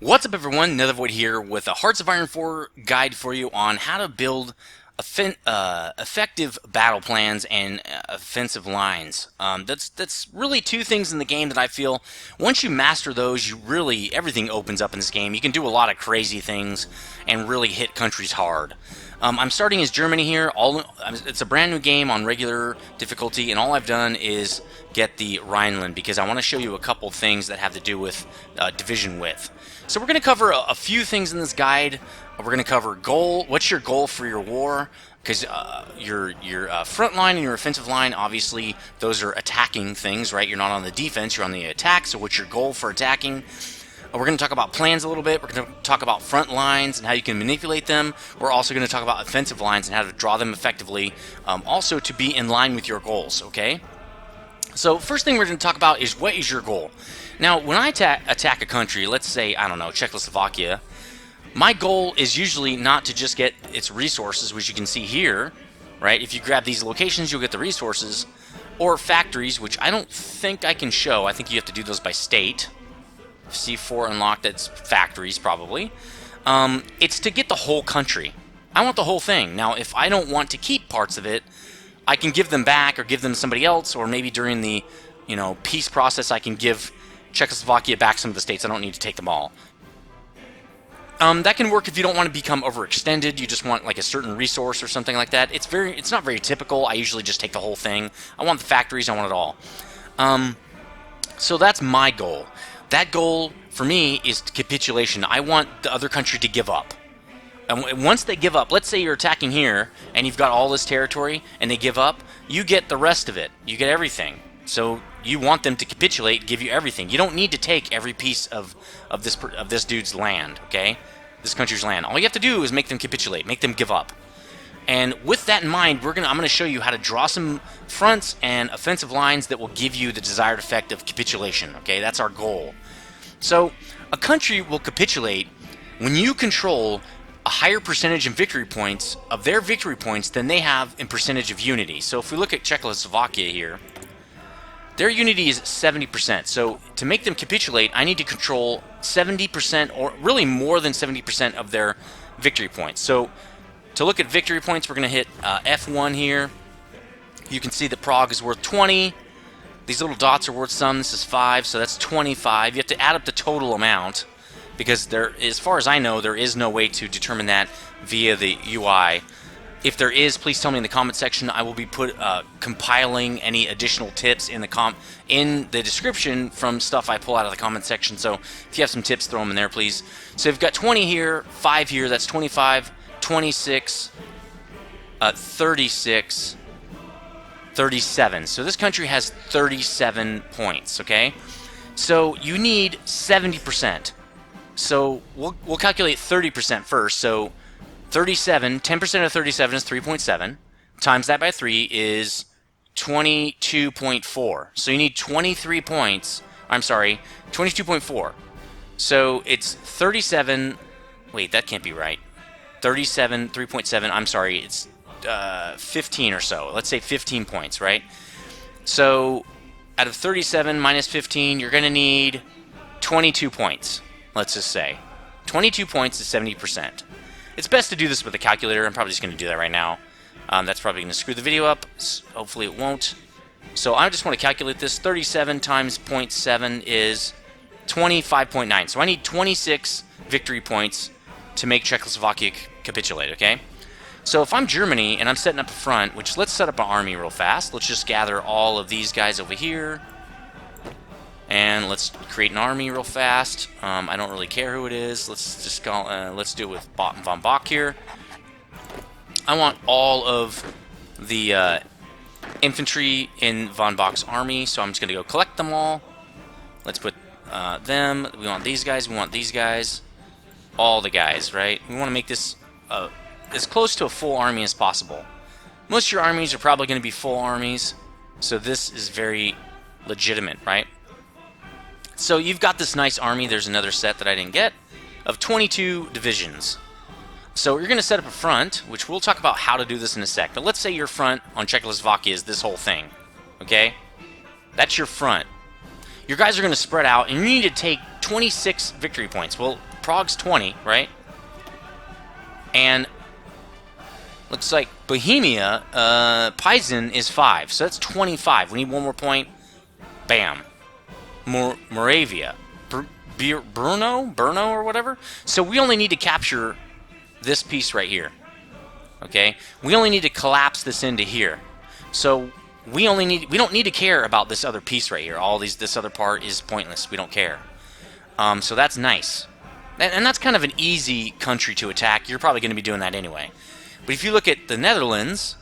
What's up everyone, Nethervvoid here with a Hearts of Iron 4 guide for you on how to build effective battle plans and offensive lines. That's really two things in the game that I feel once you master those, everything opens up in this game. You can do a lot of crazy things and really hit countries hard. I'm starting as Germany here. It's a brand new game on regular difficulty, and all I've done is get the Rhineland because I want to show you a couple things that have to do with division width. So we're going to cover a few things in this guide. We're going to cover goal. What's your goal for your war? Because your front line and your offensive line, obviously, those are attacking things, right? You're not on the defense, you're on the attack. So what's your goal for attacking? We're going to talk about plans a little bit. We're going to talk about front lines and how you can manipulate them. We're also going to talk about offensive lines and how to draw them effectively, also to be in line with your goals, okay? So first thing we're going to talk about is what is your goal? Now, when I attack a country, let's say, I don't know, Czechoslovakia, my goal is usually not to just get its resources, which you can see here, right? If you grab these locations, you'll get the resources, or factories, which I don't think I can show. I think you have to do those by state. C4 unlocked, that's factories probably. It's to get the whole country. I want the whole thing. Now, if I don't want to keep parts of it, I can give them back or give them to somebody else, or maybe during the, peace process, I can give Czechoslovakia back some of the states. I don't need to take them all. That can work if you don't want to become overextended. You just want like a certain resource or something like that. It's not very typical. I usually just take the whole thing. I want the factories. I want it all. So that's my goal. That goal for me is capitulation. I want the other country to give up. And once they give up, let's say you're attacking here and you've got all this territory and they give up, you get the rest of it. You get everything. So you want them to capitulate, give you everything. You don't need to take every piece of this dude's land, okay? This country's land. All you have to do is make them capitulate, make them give up. And with that in mind, I'm going to show you how to draw some fronts and offensive lines that will give you the desired effect of capitulation, okay? That's our goal. So a country will capitulate when you control a higher percentage in victory points of their victory points than they have in percentage of unity. So if we look at Czechoslovakia here, their unity is 70%. So to make them capitulate, I need to control 70% or really more than 70% of their victory points. So to look at victory points, we're going to hit F1 here. You can see that Prague is worth 20. These little dots are worth some. This is 5, so that's 25. You have to add up the total amount because as far as I know, there is no way to determine that via the UI. If there is, please tell me in the comment section. I will be compiling any additional tips in the description from stuff I pull out of the comment section. So if you have some tips, throw them in there, please. So we've got 20 here, 5 here. That's 25, 26, 36, 37. So this country has 37 points. Okay, so you need 70%. So we'll calculate 30% first. So 37, 10% of 37 is 3.7. Times that by 3 is 22.4. So you need 23 points. I'm sorry, 22.4. So it's 37. Wait, that can't be right. 37, 3.7. I'm sorry, it's 15 or so. Let's say 15 points, right? So out of 37 minus 15, you're going to need 22 points. Let's just say 22 points is 70%. It's best to do this with a calculator. I'm probably just going to do that right now. That's probably going to screw the video up. Hopefully it won't. So I just want to calculate this. 37 times 0.7 is 25.9. So I need 26 victory points to make Czechoslovakia capitulate, okay? So if I'm Germany and I'm setting up a front, which let's set up an army real fast. Let's just gather all of these guys over here. And let's create an army real fast. I don't really care who it is. Let's just call. Let's do it with von Bock here. I want all of the infantry in von Bock's army, so I'm just going to go collect them all. Let's put them. We want these guys. We want these guys. All the guys, right? We want to make this as close to a full army as possible. Most of your armies are probably going to be full armies, so this is very legitimate, right? So you've got this nice army. There's another set that I didn't get of 22 divisions. So you're going to set up a front, which we'll talk about how to do this in a sec. But let's say your front on Czechoslovakia is this whole thing. Okay? That's your front. Your guys are going to spread out, and you need to take 26 victory points. Well, Prague's 20, right? And looks like Bohemia, Paizen is 5, so that's 25. We need one more point. Bam. Moravia. Brno or whatever. So we only need to capture this piece right here. Okay? We only need to collapse this into here. So we don't need to care about this other piece right here. This other part is pointless. We don't care. So that's nice. And that's kind of an easy country to attack. You're probably going to be doing that anyway. But if you look at the Netherlands,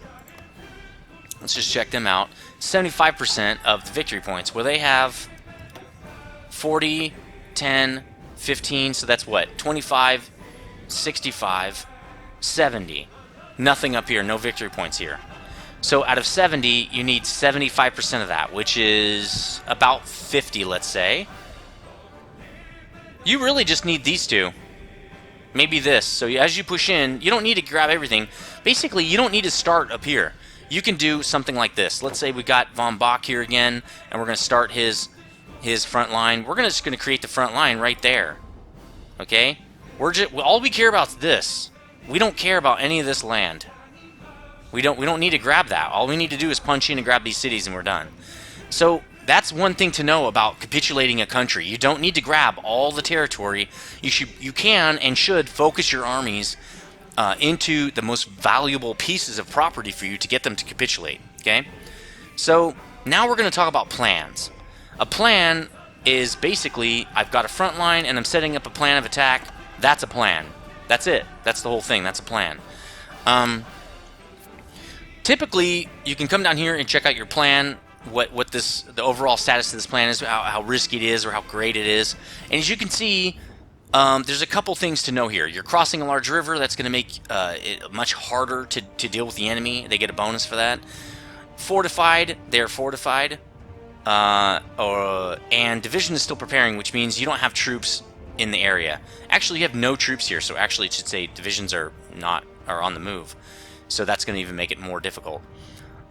let's just check them out. 75% of the victory points, where they have 40, 10, 15, so that's what? 25, 65, 70. Nothing up here, no victory points here. So out of 70, you need 75% of that, which is about 50, let's say. You really just need these two. Maybe this. So as you push in, you don't need to grab everything. Basically, you don't need to start up here. You can do something like this. Let's say we got von Bock here again, and we're going to start his front line. We're just going to create the front line right there. Okay? All we care about is this. We don't care about any of this land. We don't need to grab that. All we need to do is punch in and grab these cities, and we're done. So that's one thing to know about capitulating a country. You don't need to grab all the territory. You can and should focus your armies into the most valuable pieces of property for you to get them to capitulate. Okay? So now we're going to talk about plans. A plan is basically, I've got a front line and I'm setting up a plan of attack. That's a plan. That's it. That's the whole thing. That's a plan. Typically, you can come down here and check out your plan, the overall status of this plan is, how risky it is or how great it is. And as you can see, there's a couple things to know here. You're crossing a large river. That's going to make it much harder to deal with the enemy. They get a bonus for that. Fortified, they're fortified. And division is still preparing, which means you don't have troops in the area. Actually, you have no troops here, so actually it should say divisions are on the move. So that's going to even make it more difficult.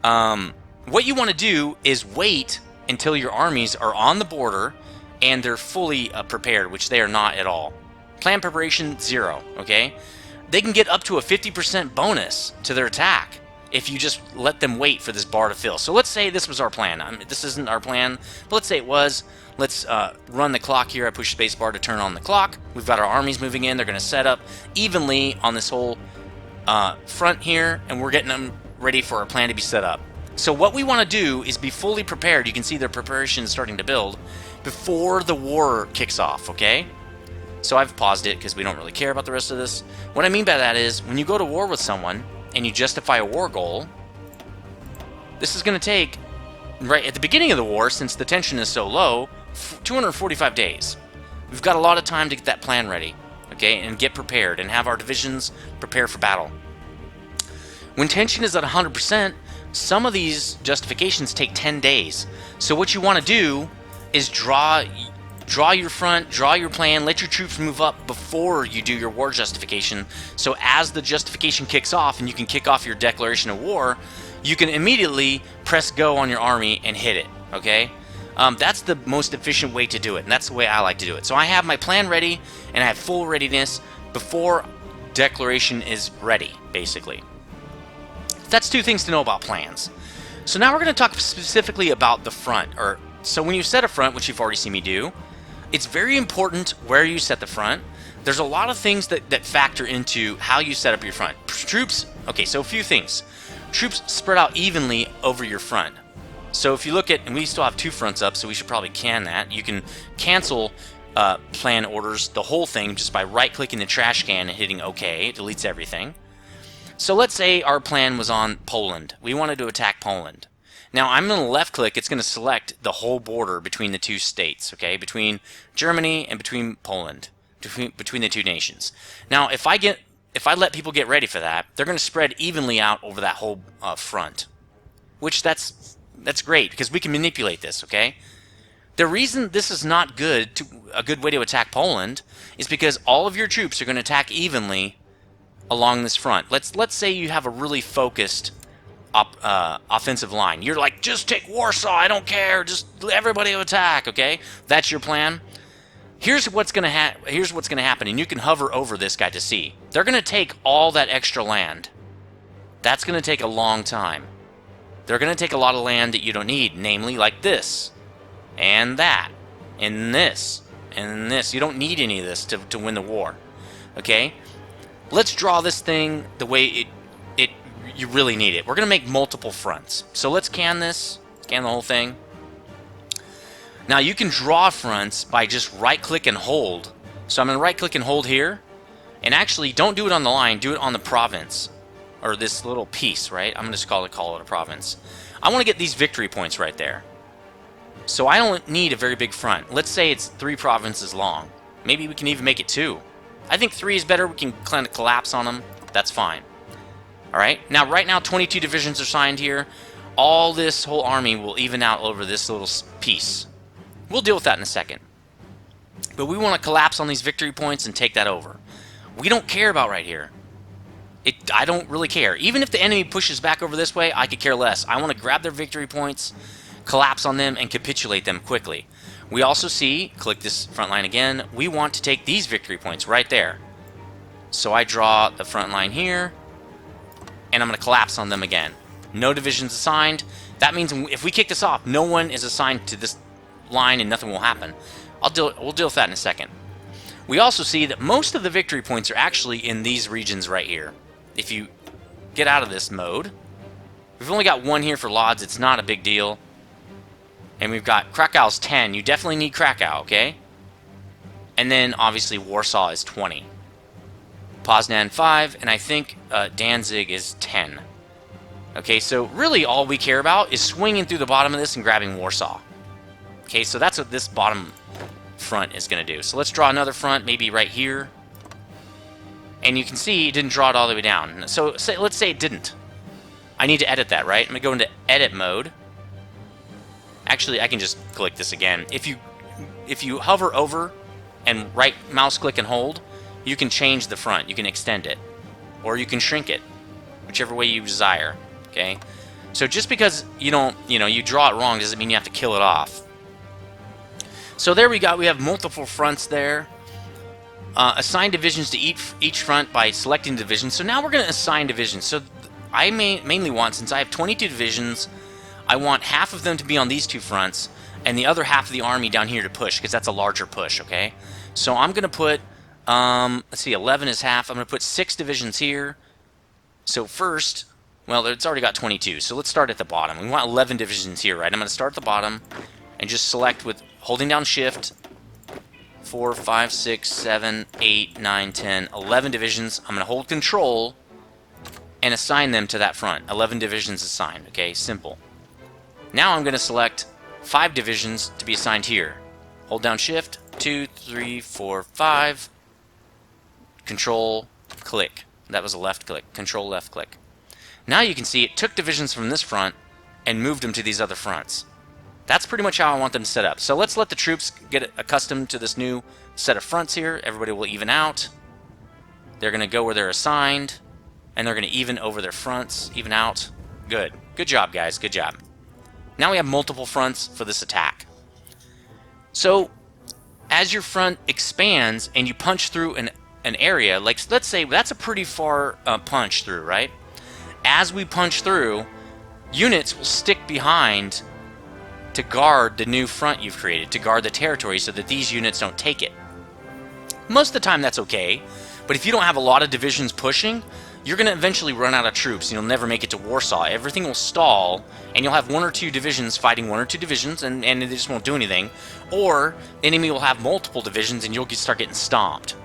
What you want to do is wait until your armies are on the border and they're fully prepared, which they are not at all. Plan preparation, 0, okay? They can get up to a 50% bonus to their attack if you just let them wait for this bar to fill. So let's say this was our plan. This isn't our plan, but let's say it was. Let's run the clock here. I push space bar to turn on the clock. We've got our armies moving in. They're going to set up evenly on this whole front here, and we're getting them ready for our plan to be set up. So what we want to do is be fully prepared. You can see their preparation is starting to build before the war kicks off, okay? So I've paused it because we don't really care about the rest of this. What I mean by that is when you go to war with someone and you justify a war goal, this is going to take, right at the beginning of the war, since the tension is so low, 245 days. We've got a lot of time to get that plan ready, okay, and get prepared and have our divisions prepare for battle. When tension is at 100%, some of these justifications take 10 days. So what you want to do is draw your front, draw your plan, let your troops move up before you do your war justification. So as the justification kicks off and you can kick off your declaration of war, you can immediately press go on your army and hit it, okay? That's the most efficient way to do it, and that's the way I like to do it. So I have my plan ready, and I have full readiness before declaration is ready, basically. That's two things to know about plans. So now we're going to talk specifically about the front. So when you set a front, which you've already seen me do, it's very important where you set the front. There's a lot of things that factor into how you set up your front. Troops, okay, so a few things. Troops spread out evenly over your front. So if you look at, and we still have 2 fronts up, so we should probably can that. You can cancel plan orders, the whole thing, just by right-clicking the trash can and hitting OK. It deletes everything. So let's say our plan was on Poland. We wanted to attack Poland. Now I'm going to left-click. It's going to select the whole border between the 2 states, okay, between Germany and between Poland, between the 2 nations. Now if I let people get ready for that, they're going to spread evenly out over that whole front, which that's great because we can manipulate this, okay? The reason this is not a good way to attack Poland is because all of your troops are going to attack evenly along this front. Let's say you have a really focused offensive line. You're like, just take Warsaw, I don't care, just everybody attack, okay? That's your plan. Here's what's gonna happen, and you can hover over this guy to see. They're gonna take all that extra land. That's gonna take a long time. They're gonna take a lot of land that you don't need, namely like this, and that, and this, and this. You don't need any of this to win the war. Okay? Let's draw this thing the way you really need it. We're gonna make multiple fronts. So let's scan this, scan the whole thing. Now you can draw fronts by just right-click and hold. So I'm going to right-click and hold here. And actually, don't do it on the line. Do it on the province. Or this little piece, right? I'm going to call it a province. I want to get these victory points right there. So I don't need a very big front. Let's say it's 3 provinces long. Maybe we can even make it 2. I think 3 is better. We can kind of collapse on them. That's fine. Alright? Now, right now, 22 divisions are signed here. All this whole army will even out over this little piece. We'll deal with that in a second. But we want to collapse on these victory points and take that over. We don't care about right here. I don't really care. Even if the enemy pushes back over this way, I could care less. I want to grab their victory points, collapse on them, and capitulate them quickly. We also see, click this front line again, we want to take these victory points right there. So I draw the front line here, and I'm going to collapse on them again. No divisions assigned. That means if we kick this off, no one is assigned to this line and nothing will happen. We'll deal with that in a second. We also see that most of the victory points are actually in these regions right here. If you get out of this mode, we've only got 1 here for Lodz. It's not a big deal. And we've got Krakow's 10. You definitely need Krakow, okay? And then obviously Warsaw is 20. Poznan 5, and I think Danzig is 10. Okay, so really all we care about is swinging through the bottom of this and grabbing Warsaw. Okay, so that's what this bottom front is going to do. So let's draw another front, maybe right here. And you can see it didn't draw it all the way down. So let's say it didn't. I need to edit that, right? I'm going to go into edit mode. Actually, I can just click this again. If you hover over and right mouse click and hold, you can change the front. You can extend it. Or you can shrink it. Whichever way you desire. Okay? So just because you draw it wrong doesn't mean you have to kill it off. So there we have multiple fronts there. Assign divisions to each front by selecting divisions. So now we're going to assign divisions. So I mainly want, since I have 22 divisions, I want half of them to be on these 2 fronts, and the other half of the army down here to push, because that's a larger push, okay? So I'm going to put, let's see, 11 is half. I'm going to put 6 divisions here. So first, well, it's already got 22, so let's start at the bottom. We want 11 divisions here, right? I'm going to start at the bottom and just select with holding down Shift, 4, 5, 6, 7, 8, 9, 10, 11 divisions. I'm going to hold Control and assign them to that front. 11 divisions assigned, okay? Simple. Now I'm going to select 5 divisions to be assigned here. Hold down Shift, 2, 3, 4, 5, Control, click. That was a left click. Control, left click. Now you can see it took divisions from this front and moved them to these other fronts. That's pretty much how I want them set up. So let's let the troops get accustomed to this new set of fronts here. Everybody will even out. They're going to go where they're assigned, and they're going to even over their fronts, even out. Good. Good job, guys. Good job. Now we have multiple fronts for this attack. So as your front expands and you punch through an area, like let's say that's a pretty far punch through, right? As we punch through, units will stick behind to guard the new front you've created, to guard the territory so that these units don't take it. Most of the time that's okay, but if you don't have a lot of divisions pushing, you're going to eventually run out of troops and you'll never make it to Warsaw. Everything will stall, and you'll have 1 or 2 divisions fighting 1 or 2 divisions, and they just won't do anything. Or the enemy will have multiple divisions and you'll start getting stomped.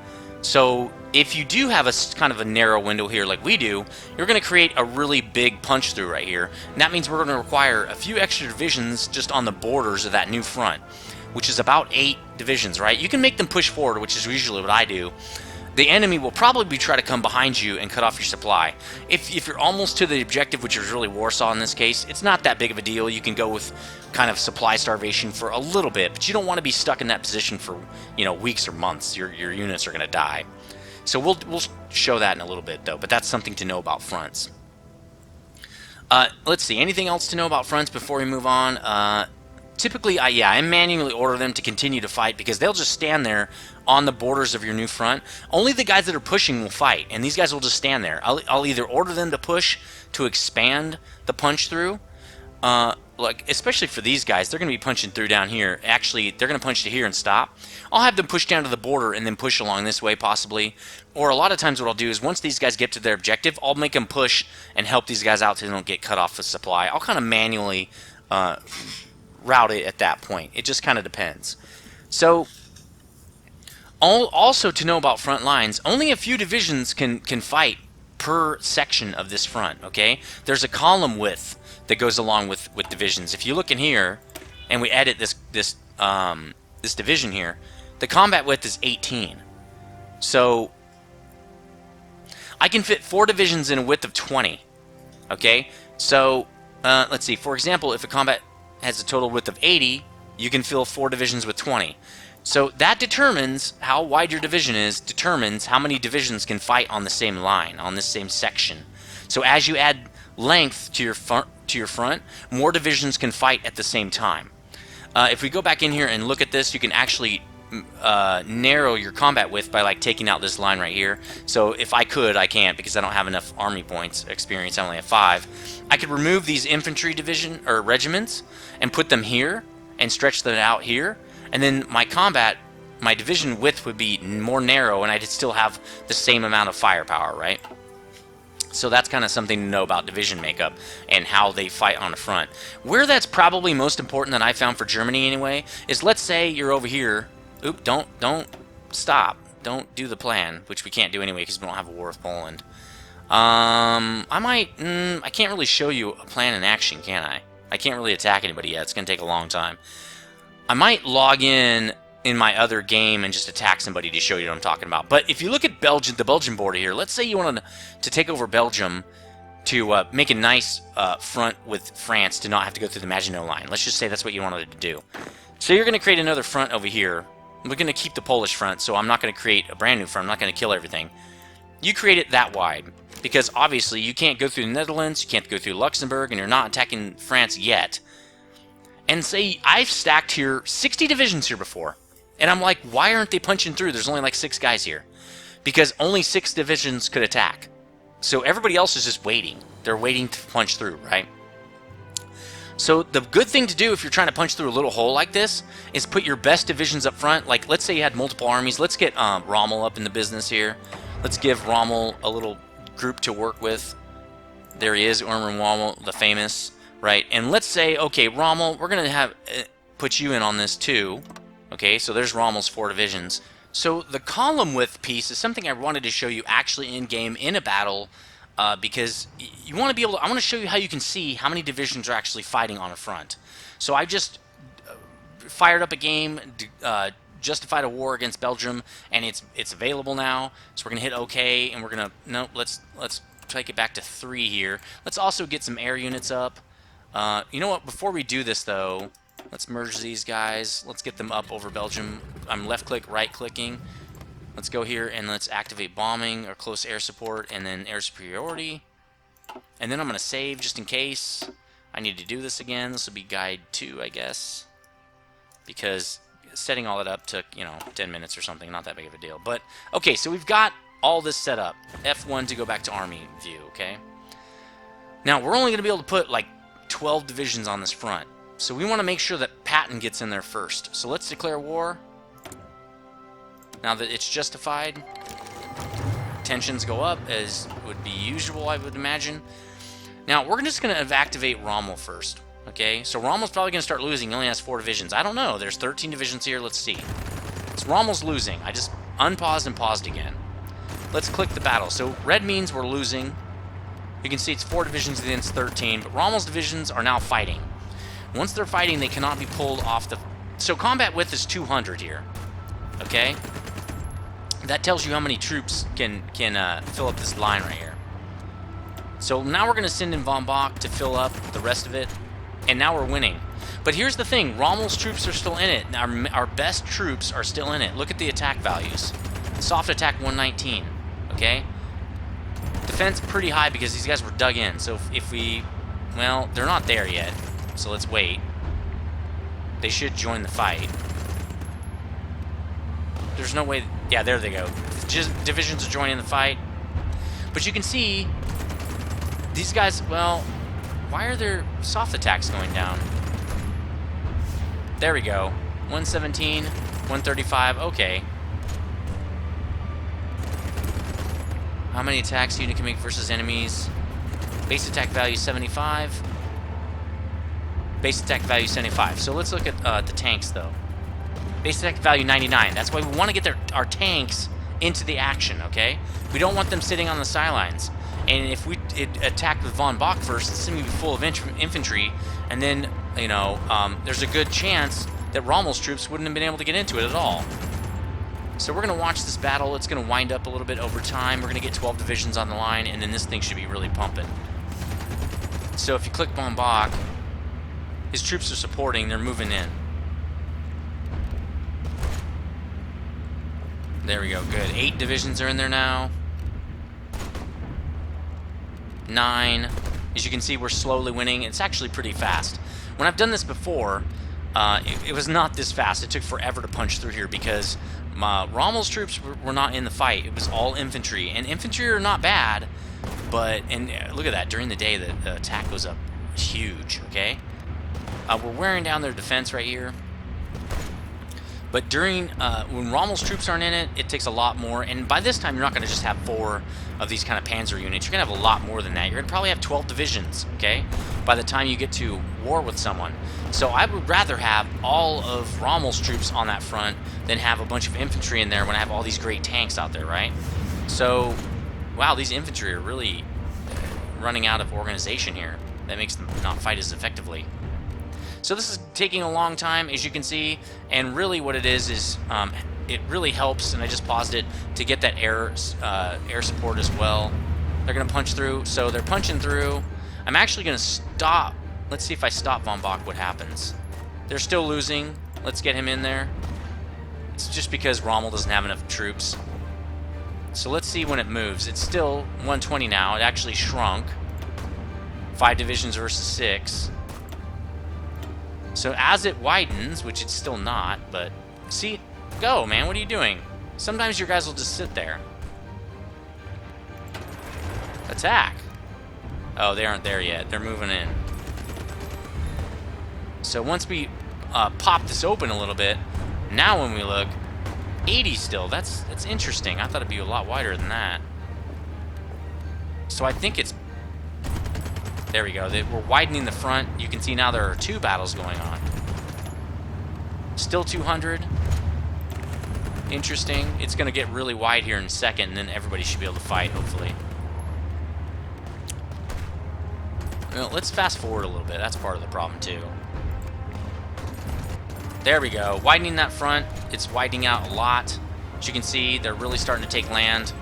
So if you do have a kind of a narrow window here like we do, you're going to create a really big punch through right here. And that means we're going to require a few extra divisions just on the borders of that new front, which is about 8 divisions, right? You can make them push forward, which is usually what I do. The enemy will probably try to come behind you and cut off your supply. If you're almost to the objective, which is really Warsaw in this case, it's not that big of a deal. You can go with kind of supply starvation for a little bit, but you don't want to be stuck in that position for weeks or months. Your units are going to die. So we'll show that in a little bit, though, but that's something to know about fronts. Let's see, anything else to know about fronts before we move on? typically, I manually order them to continue to fight because they'll just stand there on the borders of your new front. Only the guys that are pushing will fight, and these guys will just stand there. I'll either order them to push to expand the punch through, like especially for these guys, they're going to be punching through down here. Actually, they're going to punch to here and stop. I'll have them push down to the border and then push along this way possibly. Or a lot of times what I'll do is once these guys get to their objective, I'll make them push and help these guys out so they don't get cut off with supply. I'll kind of manually route it at that point. It just kind of depends. So also to know about front lines, only a few divisions can fight per section of this front, okay? There's a column width that goes along with divisions. If you look in here and we edit this division here, the combat width is 18. So I can fit 4 divisions in a width of 20. Okay? So let's see. For example, if a combat has a total width of 80, you can fill 4 divisions with 20. So that determines how wide your division is, determines how many divisions can fight on the same line, on the same section. So as you add length to your front, more divisions can fight at the same time. If we go back in here and look at this, you can actually narrow your combat width by like taking out this line right here. So if I could, I can't because I don't have enough army points experience. I only have 5. I could remove these infantry division or regiments and put them here and stretch them out here, and then my division width would be more narrow, and I'd still have the same amount of firepower, right? So that's kind of something to know about division makeup and how they fight on the front. Where that's probably most important that I found for Germany anyway is, let's say you're over here. Oop, don't stop. Don't do the plan, which we can't do anyway because we don't have a war with Poland. I can't really show you a plan in action, can I? I can't really attack anybody yet. It's going to take a long time. I might log in my other game and just attack somebody to show you what I'm talking about. But if you look at Belgium, the Belgian border here, let's say you wanted to take over Belgium to make a nice front with France to not have to go through the Maginot Line. Let's just say that's what you wanted to do. So you're going to create another front over here. We're going to keep the Polish front, so I'm not going to create a brand new front. I'm not going to kill everything. You create it that wide because obviously you can't go through the Netherlands, you can't go through Luxembourg, and you're not attacking France yet. And say I've stacked here 60 divisions here before. And I'm like, why aren't they punching through? There's only like 6 guys here. Because only 6 divisions could attack. So everybody else is just waiting. They're waiting to punch through, right? So the good thing to do if you're trying to punch through a little hole like this is put your best divisions up front. Like, let's say you had multiple armies. Let's get Rommel up in the business here. Let's give Rommel a little group to work with. There he is, Erwin Rommel, the famous, right? And let's say, okay, Rommel, we're going to have put you in on this too. Okay, so there's Rommel's 4 divisions. So the column width piece is something I wanted to show you actually in game in a battle, because you want to be able to, I want to show you how you can see how many divisions are actually fighting on a front. So I just fired up a game, justified a war against Belgium, and it's available now. So we're gonna hit OK, and we're gonna let's take it back to 3 here. Let's also get some air units up. You know what? Before we do this though, let's merge these guys. Let's get them up over Belgium. I'm left-click, right-clicking. Let's go here and let's activate bombing or close air support and then air superiority. And then I'm going to save just in case I need to do this again. This will be guide 2, I guess. Because setting all that up took, 10 minutes or something. Not that big of a deal. But, okay, so we've got all this set up. F1 to go back to army view, okay? Now, we're only going to be able to put, like, 12 divisions on this front. So we want to make sure that Patton gets in there first. So let's declare war. Now that it's justified, tensions go up as would be usual, I would imagine. Now we're just going to activate Rommel first. Okay, so Rommel's probably going to start losing. He only has 4 divisions. I don't know. There's 13 divisions here. Let's see. So Rommel's losing. I just unpaused and paused again. Let's click the battle. So red means we're losing. You can see it's 4 divisions against 13, but Rommel's divisions are now fighting. Once they're fighting, they cannot be pulled off the... So combat width is 200 here. Okay? That tells you how many troops can fill up this line right here. So now we're going to send in Von Bock to fill up the rest of it. And now we're winning. But here's the thing. Rommel's troops are still in it. Our best troops are still in it. Look at the attack values. Soft attack 119. Okay? Defense pretty high because these guys were dug in. So if we... Well, they're not there yet. So let's wait. They should join the fight. There's no way... Yeah, there they go. Just divisions are joining the fight. But you can see... These guys... Well... Why are their soft attacks going down? There we go. 117, 135, okay. How many attacks unit can make versus enemies? Base attack value 75. Base attack value 75. So let's look at the tanks, though. Base attack value 99. That's why we want to get our tanks into the action, okay? We don't want them sitting on the sidelines. And if we attack with von Bock first, it's going to be full of infantry, and then, you know, there's a good chance that Rommel's troops wouldn't have been able to get into it at all. So we're going to watch this battle. It's going to wind up a little bit over time. We're going to get 12 divisions on the line, and then this thing should be really pumping. So if you click von Bock, his troops are supporting. They're moving in. There we go. Good. 8 divisions are in there now. 9. As you can see, we're slowly winning. It's actually pretty fast. When I've done this before, it was not this fast. It took forever to punch through here because Rommel's troops were not in the fight. It was all infantry. And infantry are not bad, but... And look at that. During the day, the attack was up huge, okay? We're wearing down their defense right here. But during... when Rommel's troops aren't in it, it takes a lot more. And by this time, you're not going to just have 4 of these kind of panzer units. You're going to have a lot more than that. You're going to probably have 12 divisions, okay? By the time you get to war with someone. So I would rather have all of Rommel's troops on that front than have a bunch of infantry in there when I have all these great tanks out there, right? So, wow, these infantry are really running out of organization here. That makes them not fight as effectively. So this is taking a long time, as you can see, and really what it is it really helps, and I just paused it, to get that air support as well. They're going to punch through, so they're punching through. I'm actually going to stop. Let's see if I stop von Bock, what happens. They're still losing. Let's get him in there. It's just because Rommel doesn't have enough troops. So let's see when it moves. It's still 120 now. It actually shrunk. 5 divisions versus 6. So as it widens, which it's still not, but see, go, man, what are you doing? Sometimes your guys will just sit there. Attack. Oh, they aren't there yet. They're moving in. So once we pop this open a little bit, now when we look, 80 still. That's interesting. I thought it'd be a lot wider than that. So I think it's... There we go. We're widening the front. You can see now there are 2 battles going on. Still 200. Interesting. It's going to get really wide here in a second, and then everybody should be able to fight, hopefully. Well, let's fast forward a little bit. That's part of the problem, too. There we go. Widening that front. It's widening out a lot. As you can see, they're really starting to take land.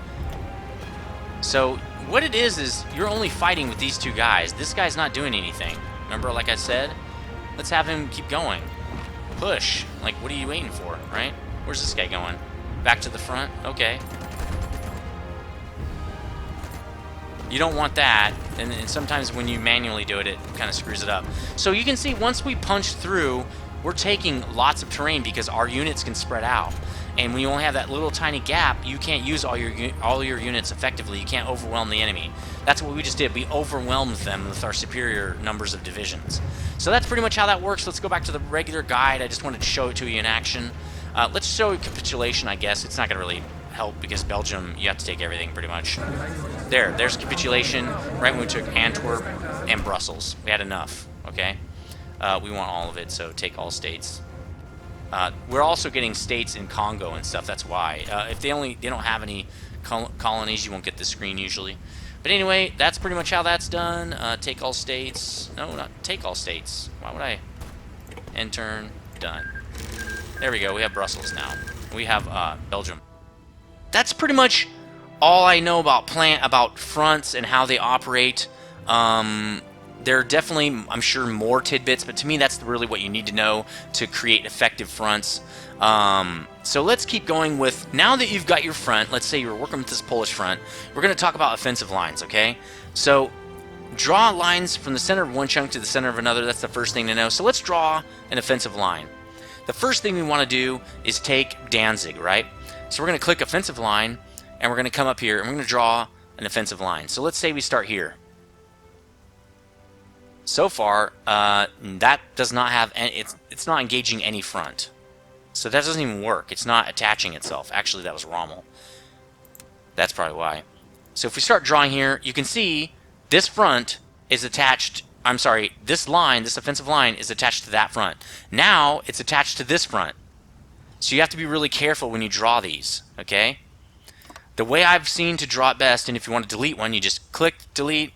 So... what it is you're only fighting with these 2 guys. This guy's not doing anything. Remember, like I said? Let's have him keep going. Push. Like, what are you waiting for, right? Where's this guy going? Back to the front? Okay. You don't want that. And sometimes when you manually do it, it kind of screws it up. So you can see once we punch through, we're taking lots of terrain because our units can spread out. And when you only have that little tiny gap, you can't use all your units effectively. You can't overwhelm the enemy. That's what we just did. We overwhelmed them with our superior numbers of divisions. So that's pretty much how that works. Let's go back to the regular guide. I just wanted to show it to you in action. Let's show you capitulation, I guess. It's not going to really help because Belgium, you have to take everything pretty much. There's capitulation right when we took Antwerp and Brussels. We had enough, okay? We want all of it, so take all states. We're also getting states in Congo and stuff. That's why. If they don't have any colonies, you won't get this screen usually. But anyway, that's pretty much how that's done. Take all states. No, not take all states. Why would I? End turn. Done. There we go. We have Brussels now. We have Belgium. That's pretty much all I know about fronts and how they operate. There are definitely, I'm sure, more tidbits, but to me that's really what you need to know to create effective fronts. So let's keep going with, now that you've got your front, let's say you're working with this Polish front, we're going to talk about offensive lines, okay? So draw lines from the center of one chunk to the center of another. That's the first thing to know. So let's draw an offensive line. The first thing we want to do is take Danzig, right? So we're going to click offensive line, and we're going to come up here, and we're going to draw an offensive line. So let's say we start here. So far, that does not have any, it's not engaging any front. So that doesn't even work. It's not attaching itself. Actually, that was Rommel. That's probably why. So if we start drawing here, you can see this front is attached. I'm sorry, this line, this offensive line, is attached to that front. Now it's attached to this front. So you have to be really careful when you draw these, okay? The way I've seen to draw it best, and if you want to delete one, you just click delete,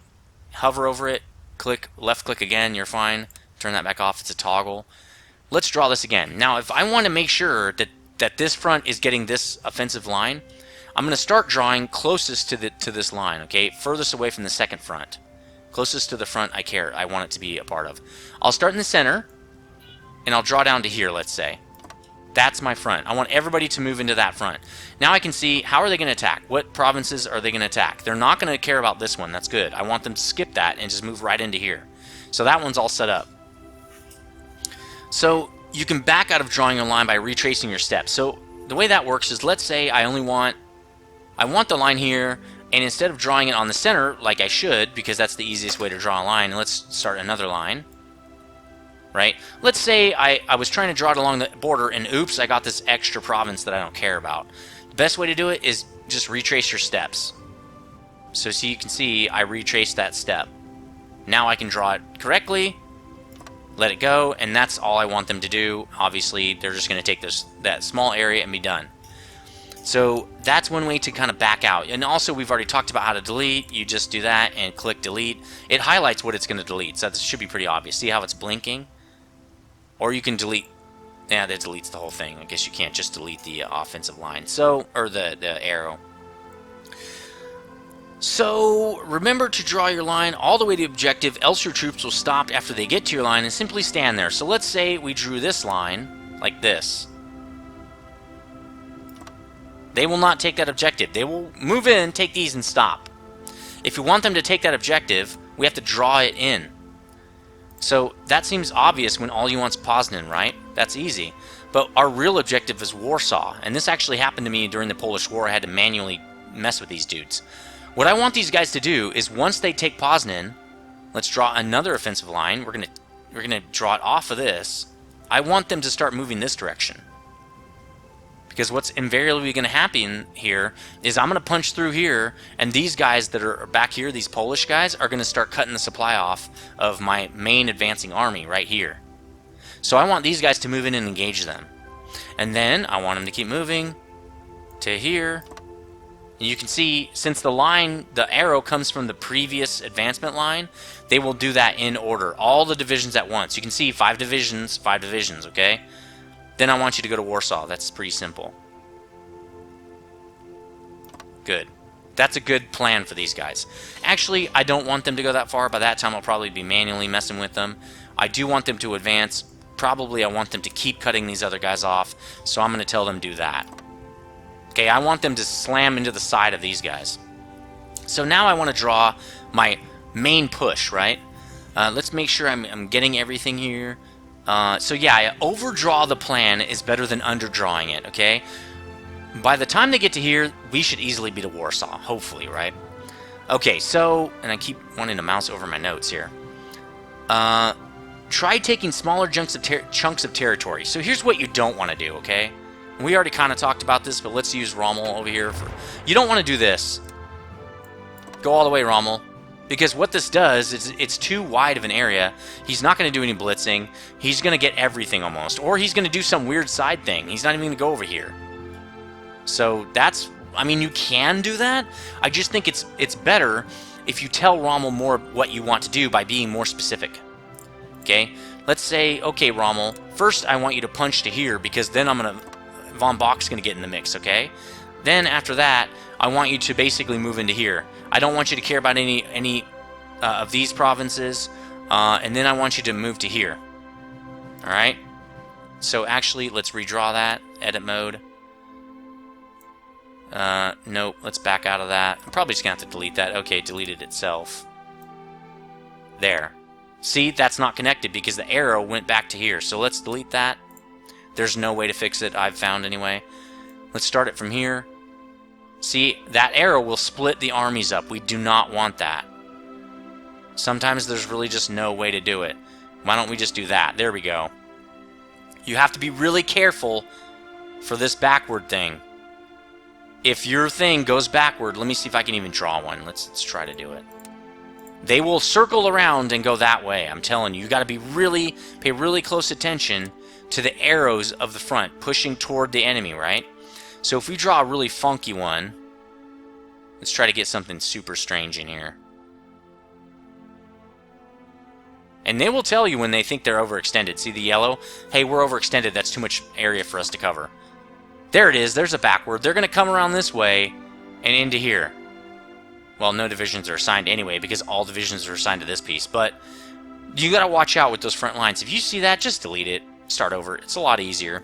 hover over it, click left click again, you're fine. Turn that back off, it's a toggle. Let's draw this again. Now if I want to make sure that this front is getting this offensive line, I'm going to start drawing closest to this line, okay? Furthest away from the second front. Closest to the front I want it to be a part of. I'll start in the center, and I'll draw down to here, let's say. That's my front. I want everybody to move into that front. Now I can see, how are they going to attack? What provinces are they going to attack? They're not going to care about this one. That's good. I want them to skip that and just move right into here. So that one's all set up. So you can back out of drawing a line by retracing your steps. So the way that works is, let's say I want the line here, and instead of drawing it on the center like I should, because that's the easiest way to draw a line, let's start another line. Right? Let's say I was trying to draw it along the border, and oops, I got this extra province that I don't care about. The best way to do it is just retrace your steps. So you can see I retraced that step. Now I can draw it correctly, let it go, and that's all I want them to do. Obviously, they're just going to take that small area and be done. So that's one way to kind of back out. And also, we've already talked about how to delete. You just do that and click delete. It highlights what it's going to delete, so that should be pretty obvious. See how it's blinking? Or you can delete. Yeah, that deletes the whole thing. I guess you can't just delete the offensive line. So, or the arrow. So remember to draw your line all the way to the objective, else your troops will stop after they get to your line and simply stand there. So let's say we drew this line like this. They will not take that objective. They will move in, take these, and stop. If we want them to take that objective, we have to draw it in. So that seems obvious when all you want's Poznan, right? That's easy. But our real objective is Warsaw, and this actually happened to me during the Polish War. I had to manually mess with these dudes. What I want these guys to do is, once they take Poznan, let's draw another offensive line. We're gonna draw it off of this. I want them to start moving this direction. Because what's invariably going to happen here is I'm going to punch through here, and these guys that are back here, these Polish guys, are going to start cutting the supply off of my main advancing army right here. So I want these guys to move in and engage them. And then I want them to keep moving to here. And you can see, since the arrow comes from the previous advancement line, they will do that in order. All the divisions at once. You can see 5 divisions, okay? Then I want you to go to Warsaw. That's pretty simple. Good. That's a good plan for these guys. Actually, I don't want them to go that far. By that time, I'll probably be manually messing with them. I do want them to advance. Probably I want them to keep cutting these other guys off, so I'm going to tell them do that. Okay, I want them to slam into the side of these guys. So now I want to draw my main push, right? Let's make sure I'm getting everything here. So yeah, overdraw the plan is better than underdrawing it, okay? By the time they get to here, we should easily be to Warsaw, hopefully, right? Okay, so, and I keep wanting to mouse over my notes here. Try taking smaller chunks of territory. So here's what you don't want to do, okay? We already kind of talked about this, but let's use Rommel over here. You don't want to do this. Go all the way, Rommel. Because what this does is it's too wide of an area. He's not going to do any blitzing. He's going to get everything almost. Or he's going to do some weird side thing. He's not even going to go over here. So that's, I mean, you can do that. I just think it's better if you tell Rommel more what you want to do by being more specific. Okay? Let's say, okay, Rommel, first I want you to punch to here, because then Von Bock's going to get in the mix, okay? Then after that, I want you to basically move into here. I don't want you to care about any of these provinces, and then I want you to move to here. All right? So actually, let's redraw that. Edit mode. Nope, let's back out of that. I'm probably just going to have to delete that. Okay, it deleted itself. There. See, that's not connected because the arrow went back to here. So let's delete that. There's no way to fix it, I've found anyway. Let's start it from here. See, that arrow will split the armies up. We do not want that. Sometimes there's really just no way to do it. Why don't we just do that? There we go. You have to be really careful for this backward thing. If your thing goes backward, let me see if I can even draw one. Let's try to do it. They will circle around and go that way. I'm telling you, you got to pay really close attention to the arrows of the front pushing toward the enemy, right? So if we draw a really funky one, let's try to get something super strange in here. And they will tell you when they think they're overextended. See the yellow? Hey, we're overextended. That's too much area for us to cover. There it is. There's a backward. They're going to come around this way and into here. Well, no divisions are assigned anyway because all divisions are assigned to this piece. But you got to watch out with those front lines. If you see that, just delete it. Start over. It's a lot easier.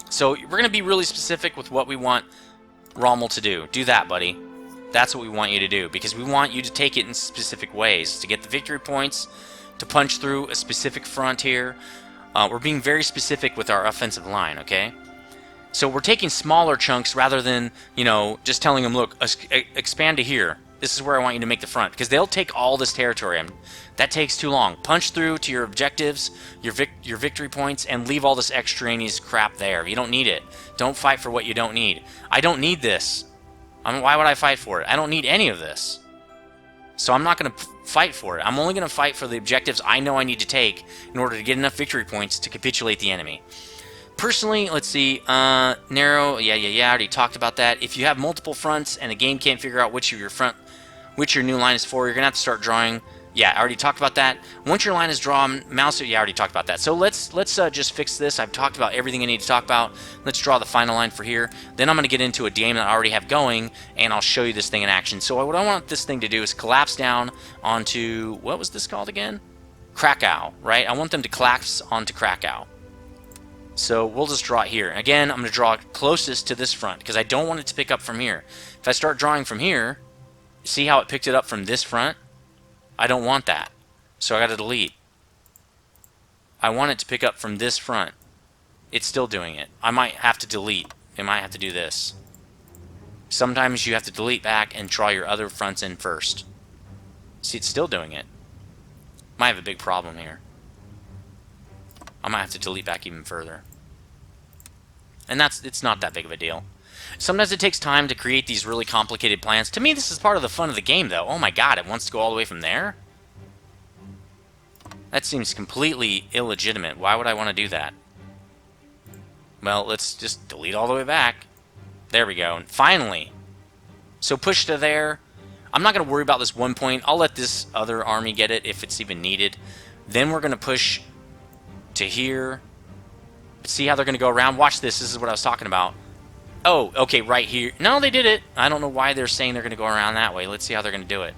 So we're going to be really specific with what we want Rommel to do. Do that, buddy. That's what we want you to do because we want you to take it in specific ways to get the victory points, to punch through a specific front here. We're being very specific with our offensive line, okay? So we're taking smaller chunks rather than, you know, just telling them, look, expand to here. This is where I want you to make the front. Because they'll take all this territory. That takes too long. Punch through to your objectives, your victory points, and leave all this extraneous crap there. You don't need it. Don't fight for what you don't need. I don't need this. Why would I fight for it? I don't need any of this. So I'm not going to fight for it. I'm only going to fight for the objectives I know I need to take in order to get enough victory points to capitulate the enemy. Personally, let's see, narrow, yeah, I already talked about that. If you have multiple fronts and the game can't figure out which your new line is for, you're going to have to start drawing. Yeah, I already talked about that. Once your line is drawn, mouse it, yeah, I already talked about that. So let's just fix this. I've talked about everything I need to talk about. Let's draw the final line for here. Then I'm going to get into a game that I already have going, and I'll show you this thing in action. So what I want this thing to do is collapse down onto, what was this called again? Krakow, right? I want them to collapse onto Krakow. So we'll just draw it here. Again, I'm going to draw it closest to this front because I don't want it to pick up from here. If I start drawing from here, see how it picked it up from this front? I don't want that. So I got to delete. I want it to pick up from this front. It's still doing it. I might have to delete. I might have to do this. Sometimes you have to delete back and draw your other fronts in first. See, it's still doing it. Might have a big problem here. I might have to delete back even further. And it's not that big of a deal. Sometimes it takes time to create these really complicated plans. To me, this is part of the fun of the game, though. Oh my god, it wants to go all the way from there? That seems completely illegitimate. Why would I want to do that? Well, let's just delete all the way back. There we go. And finally. So push to there. I'm not going to worry about this one point. I'll let this other army get it if it's even needed. Then we're going to push to here. See how they're going to go around? Watch this. This is what I was talking about. Oh, okay, right here. No, they did it. I don't know why they're saying they're going to go around that way. Let's see how they're going to do it.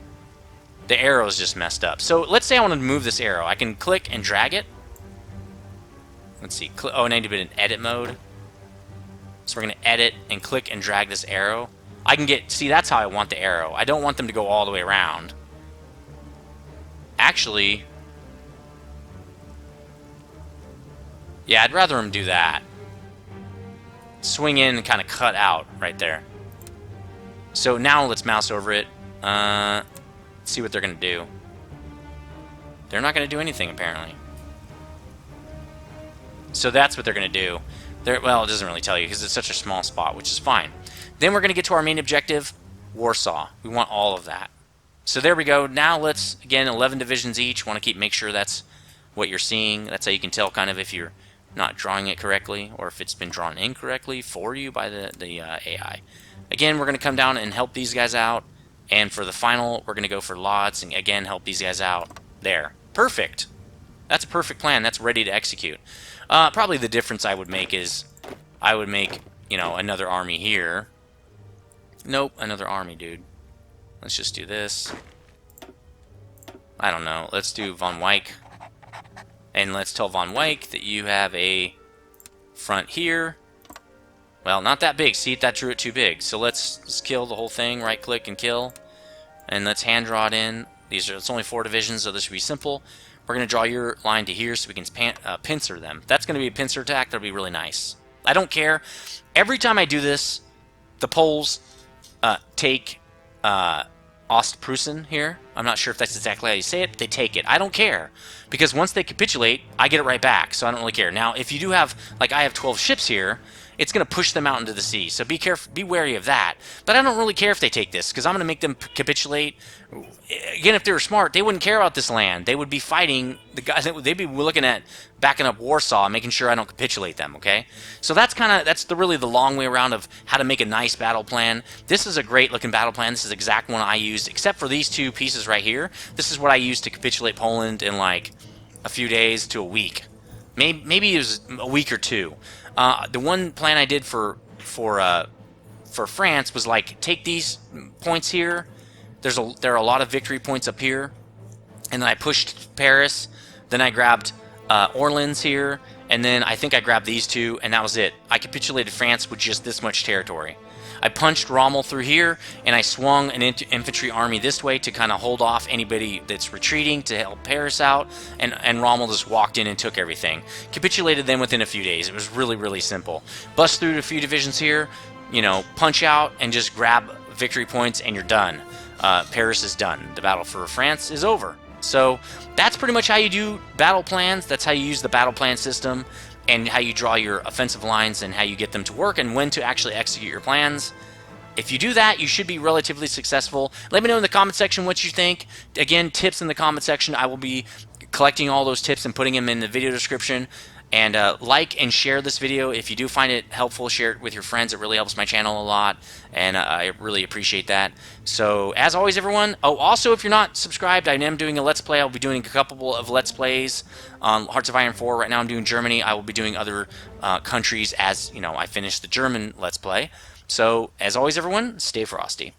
The arrow's just messed up. So let's say I want to move this arrow. I can click and drag it. Let's see. Oh, I need to be in edit mode. So we're going to edit and click and drag this arrow. I can get... See, that's how I want the arrow. I don't want them to go all the way around. Actually... Yeah, I'd rather them do that. Swing in and kind of cut out right there. So now let's mouse over it. See what they're going to do. They're not going to do anything, apparently. So that's what they're going to do. Well, it doesn't really tell you because it's such a small spot, which is fine. Then we're going to get to our main objective, Warsaw. We want all of that. So there we go. Now let's, again, 11 divisions each. Want to make sure that's what you're seeing. That's how you can tell kind of if you're not drawing it correctly or if it's been drawn incorrectly for you by the AI. Again, we're going to come down and help these guys out. And for the final, we're going to go for lots and, again, help these guys out. There. Perfect. That's a perfect plan. That's ready to execute. Probably the difference I would make is I would make, you know, another army here. Nope, another army, dude. Let's just do this. I don't know. Let's do Von Wyck. And let's tell Von Wyck that you have a front here. Well, not that big. See, that drew it too big. So let's just kill the whole thing. Right-click and kill. And let's hand draw it in. It's only 4 divisions, so this should be simple. We're going to draw your line to here so we can pincer them. That's going to be a pincer attack. That'll be really nice. I don't care. Every time I do this, the Poles take Ostpreußen here. I'm not sure if that's exactly how you say it, but they take it. I don't care, because once they capitulate, I get it right back, so I don't really care. Now, if you do have, like I have 12 ships here, it's going to push them out into the sea, so be careful, be wary of that. But I don't really care if they take this, because I'm going to make them capitulate. Again, if they were smart, they wouldn't care about this land. They would be fighting the guys. They'd be looking at backing up Warsaw, making sure I don't capitulate them. Okay, so that's really the long way around of how to make a nice battle plan. This is a great looking battle plan. This is the exact one I used, except for these 2 pieces right here. This is what I used to capitulate Poland in like a few days to a week. Maybe it was a week or 2. The one plan I did for France was like take these points here. There are a lot of victory points up here, and then I pushed Paris. Then I grabbed Orleans here, and then I think I grabbed these 2, and that was it. I capitulated France with just this much territory. I punched Rommel through here, and I swung an infantry army this way to kind of hold off anybody that's retreating to help Paris out, and Rommel just walked in and took everything. Capitulated them within a few days. It was really, really simple. Bust through a few divisions here, punch out, and just grab victory points, and you're done. Paris is done. The battle for France is over. So that's pretty much how you do battle plans. That's how you use the battle plan system, and how you draw your offensive lines and how you get them to work and when to actually execute your plans. If you do that, you should be relatively successful. Let me know in the comment section what you think. Again, tips in the comment section. I will be collecting all those tips and putting them in the video description. And like and share this video. If you do find it helpful, share it with your friends. It really helps my channel a lot, and I really appreciate that. So, as always, everyone. Oh, also, if you're not subscribed, I am doing a Let's Play. I'll be doing a couple of Let's Plays on Hearts of Iron 4. Right now I'm doing Germany. I will be doing other countries as, I finish the German Let's Play. So, as always, everyone, stay frosty.